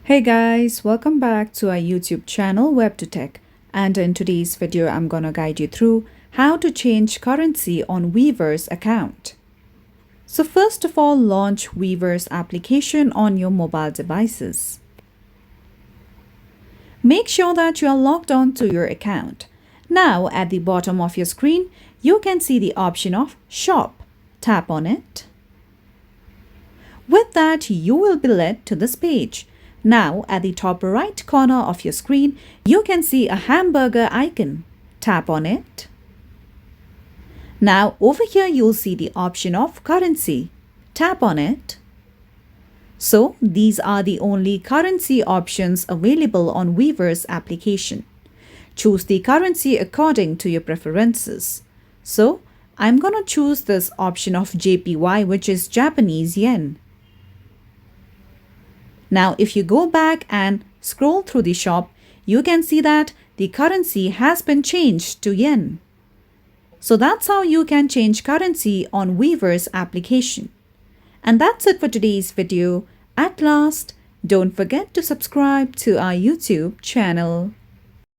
Hey guys, welcome back to our YouTube channel WebToTech, and in today's video I'm gonna guide you through how to change currency on Weverse account. So first of all, launch Weverse application on your mobile devices. Make sure that you are logged on to your account. Now at the bottom of your screen, you can see the option of Shop. Tap on it. With that, you will be led to this page. Now, at the top right corner of your screen, you can see a hamburger icon. Tap on it. Now, over here, you'll see the option of currency. Tap on it. So, these are the only currency options available on Weverse application. Choose the currency according to your preferences. So, I'm gonna choose this option of JPY, which is Japanese yen. Now, if you go back and scroll through the shop, you can see that the currency has been changed to yen. So that's how you can change currency on Weverse application. And that's it for today's video. At last, don't forget to subscribe to our YouTube channel.